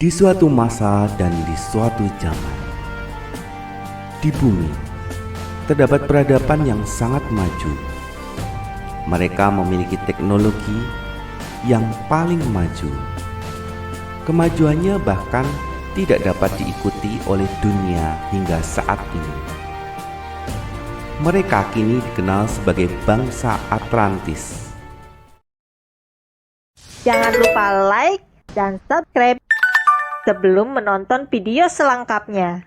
Di suatu masa dan di suatu zaman, di bumi terdapat peradaban yang sangat maju. Mereka memiliki teknologi yang paling maju. Kemajuannya bahkan tidak dapat diikuti oleh dunia hingga saat ini. Mereka kini dikenal sebagai bangsa Atlantis. Jangan lupa like dan subscribe sebelum menonton video selengkapnya.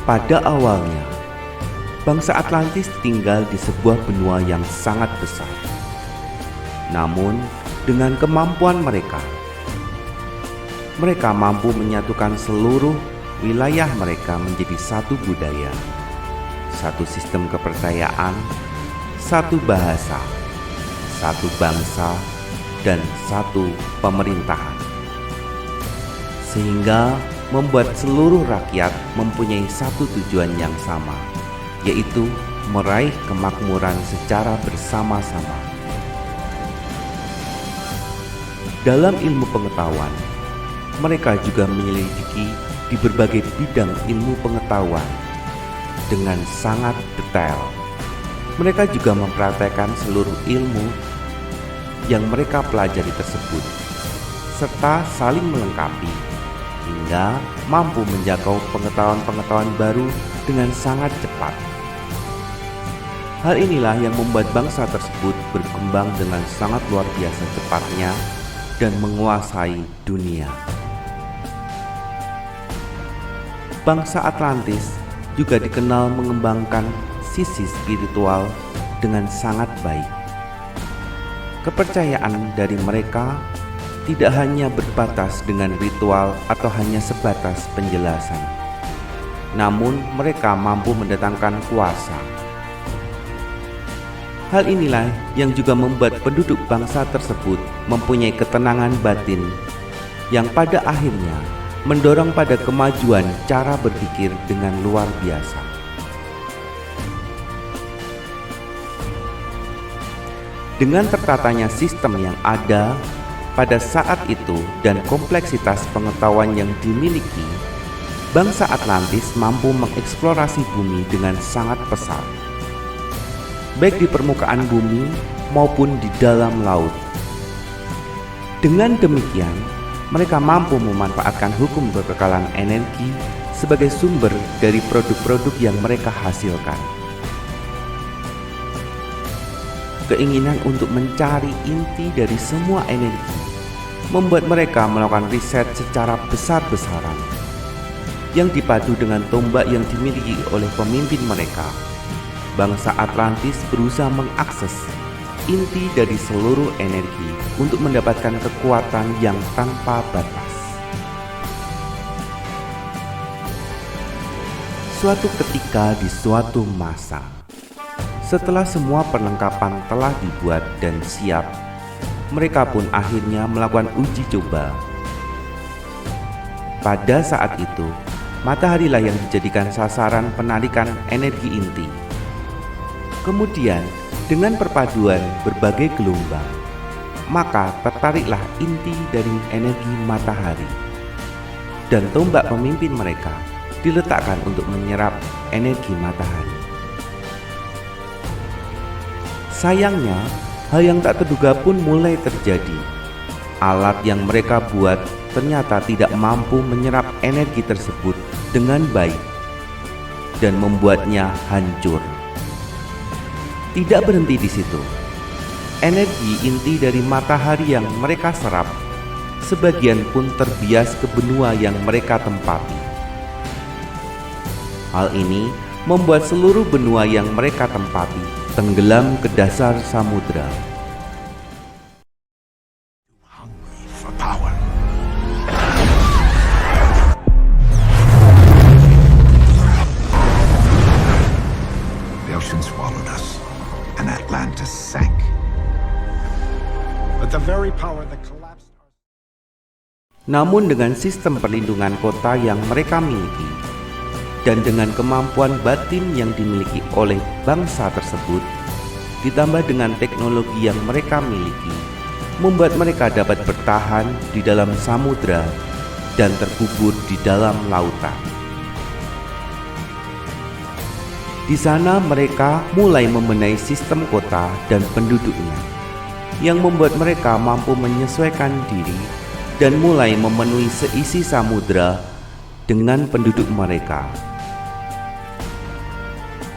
Pada awalnya, bangsa Atlantis tinggal di sebuah benua yang sangat besar. Namun, dengan kemampuan mereka mampu menyatukan seluruh wilayah mereka menjadi satu budaya, satu sistem kepercayaan, satu bahasa, satu bangsa, dan satu pemerintahan, sehingga membuat seluruh rakyat mempunyai satu tujuan yang sama, yaitu meraih kemakmuran secara bersama-sama. Dalam ilmu pengetahuan, mereka juga menyelidiki di berbagai bidang ilmu pengetahuan dengan sangat detail. Mereka juga mempraktekkan seluruh ilmu yang mereka pelajari tersebut, serta saling melengkapi hingga mampu menjangkau pengetahuan-pengetahuan baru dengan sangat cepat. Hal inilah yang membuat bangsa tersebut berkembang dengan sangat luar biasa cepatnya dan menguasai dunia. Bangsa Atlantis juga dikenal mengembangkan sisi spiritual dengan sangat baik. Kepercayaan dari mereka tidak hanya berbatas dengan ritual atau hanya sebatas penjelasan, namun mereka mampu mendatangkan kuasa. Hal inilah yang juga membuat penduduk bangsa tersebut mempunyai ketenangan batin yang pada akhirnya mendorong pada kemajuan cara berpikir dengan luar biasa. Dengan tertatanya sistem yang ada pada saat itu dan kompleksitas pengetahuan yang dimiliki, bangsa Atlantis mampu mengeksplorasi bumi dengan sangat pesat, baik di permukaan bumi maupun di dalam laut. Dengan demikian, mereka mampu memanfaatkan hukum kekekalan energi sebagai sumber dari produk-produk yang mereka hasilkan. Keinginan untuk mencari inti dari semua energi membuat mereka melakukan riset secara besar-besaran, yang dipadu dengan tombak yang dimiliki oleh pemimpin mereka. Bangsa Atlantis berusaha mengakses inti dari seluruh energi untuk mendapatkan kekuatan yang tanpa batas. Suatu ketika di suatu masa, setelah semua perlengkapan telah dibuat dan siap, mereka pun akhirnya melakukan uji coba. Pada saat itu, mataharilah yang dijadikan sasaran penarikan energi inti. Kemudian, dengan perpaduan berbagai gelombang, maka tertariklah inti dari energi matahari. Dan tombak pemimpin mereka diletakkan untuk menyerap energi matahari. Sayangnya, hal yang tak terduga pun mulai terjadi. Alat yang mereka buat ternyata tidak mampu menyerap energi tersebut dengan baik dan membuatnya hancur. Tidak berhenti di situ. Energi inti dari matahari yang mereka serap, sebagian pun terbias ke benua yang mereka tempati. Hal ini membuat seluruh benua yang mereka tempati tenggelam ke dasar samudra. Hungry for power. The ocean swallowed us, and Atlantis sank. But the very power that collapsed. Namun dengan sistem perlindungan kota yang mereka miliki, dan dengan kemampuan batin yang dimiliki oleh bangsa tersebut, ditambah dengan teknologi yang mereka miliki, membuat mereka dapat bertahan di dalam samudra dan terkubur di dalam lautan. Di sana mereka mulai membenahi sistem kota dan penduduknya, yang membuat mereka mampu menyesuaikan diri dan mulai memenuhi seisi samudra dengan penduduk mereka.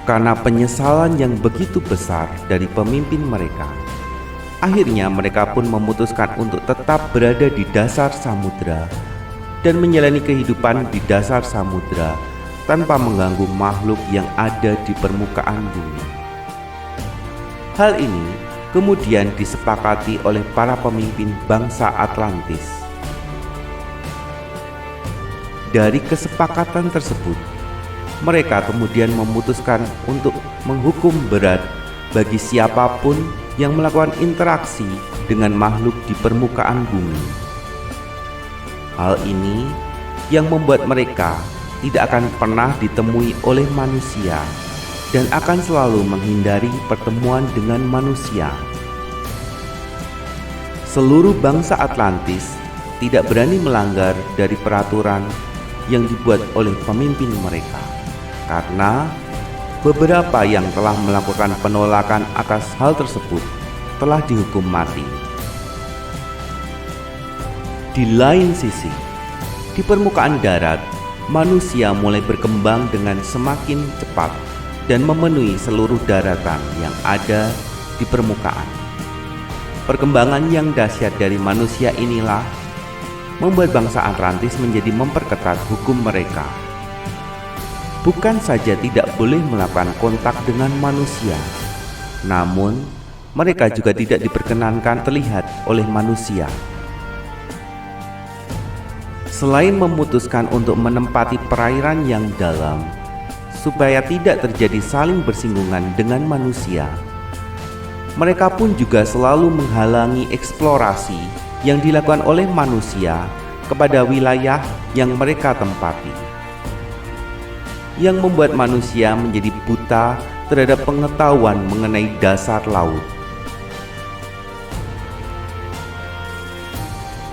Karena penyesalan yang begitu besar dari pemimpin mereka, akhirnya mereka pun memutuskan untuk tetap berada di dasar samudra dan menjalani kehidupan di dasar samudra tanpa mengganggu makhluk yang ada di permukaan bumi. Hal ini kemudian disepakati oleh para pemimpin bangsa Atlantis. Dari kesepakatan tersebut, mereka kemudian memutuskan untuk menghukum berat bagi siapapun yang melakukan interaksi dengan makhluk di permukaan bumi. Hal ini yang membuat mereka tidak akan pernah ditemui oleh manusia dan akan selalu menghindari pertemuan dengan manusia. Seluruh bangsa Atlantis tidak berani melanggar dari peraturan yang dibuat oleh pemimpin mereka, karena beberapa yang telah melakukan penolakan atas hal tersebut telah dihukum mati. Di lain sisi, di permukaan darat, manusia mulai berkembang dengan semakin cepat dan memenuhi seluruh daratan yang ada di permukaan. Perkembangan yang dahsyat dari manusia inilah membuat bangsa Atlantis menjadi memperketat hukum mereka. Bukan saja tidak boleh melakukan kontak dengan manusia, namun mereka juga tidak diperkenankan terlihat oleh manusia. Selain memutuskan untuk menempati perairan yang dalam supaya tidak terjadi saling bersinggungan dengan manusia, mereka pun juga selalu menghalangi eksplorasi yang dilakukan oleh manusia kepada wilayah yang mereka tempati, yang membuat manusia menjadi buta terhadap pengetahuan mengenai dasar laut.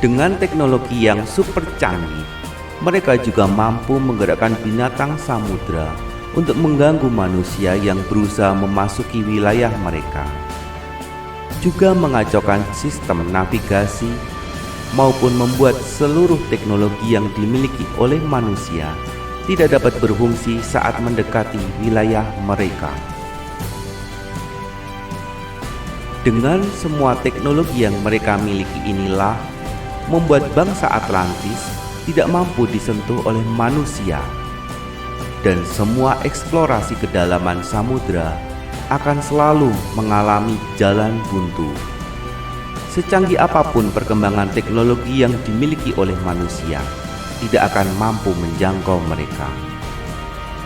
Dengan teknologi yang super canggih, mereka juga mampu menggerakkan binatang samudra untuk mengganggu manusia yang berusaha memasuki wilayah mereka, juga mengacaukan sistem navigasi maupun membuat seluruh teknologi yang dimiliki oleh manusia tidak dapat berfungsi saat mendekati wilayah mereka. Dengan semua teknologi yang mereka miliki inilah membuat bangsa Atlantis tidak mampu disentuh oleh manusia, dan semua eksplorasi kedalaman samudra akan selalu mengalami jalan buntu. Secanggih apapun perkembangan teknologi yang dimiliki oleh manusia, tidak akan mampu menjangkau mereka,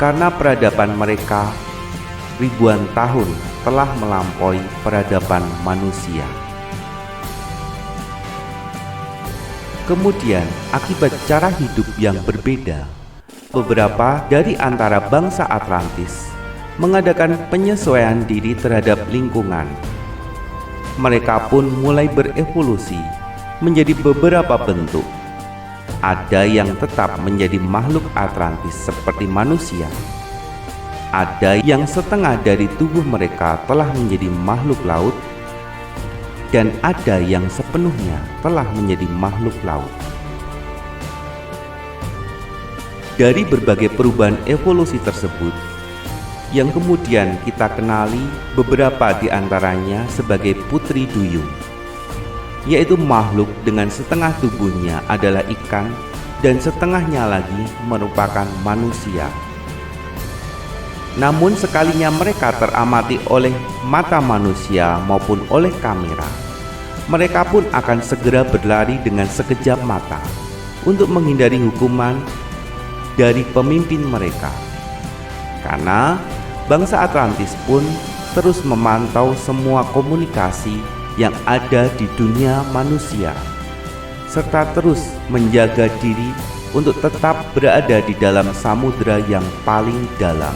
karena peradaban mereka ribuan tahun telah melampaui peradaban manusia. Kemudian, akibat cara hidup yang berbeda, beberapa dari antara bangsa Atlantis mengadakan penyesuaian diri terhadap lingkungan. Mereka pun mulai berevolusi menjadi beberapa bentuk. Ada yang tetap menjadi makhluk Atlantis seperti manusia. Ada yang setengah dari tubuh mereka telah menjadi makhluk laut, dan ada yang sepenuhnya telah menjadi makhluk laut. Dari berbagai perubahan evolusi tersebut, yang kemudian kita kenali beberapa di antaranya sebagai putri duyung, yaitu makhluk dengan setengah tubuhnya adalah ikan dan setengahnya lagi merupakan manusia. Namun sekalinya mereka teramati oleh mata manusia maupun oleh kamera, mereka pun akan segera berlari dengan sekejap mata untuk menghindari hukuman dari pemimpin mereka. Karena bangsa Atlantis pun terus memantau semua komunikasi yang ada di dunia manusia, serta terus menjaga diri untuk tetap berada di dalam samudra yang paling dalam.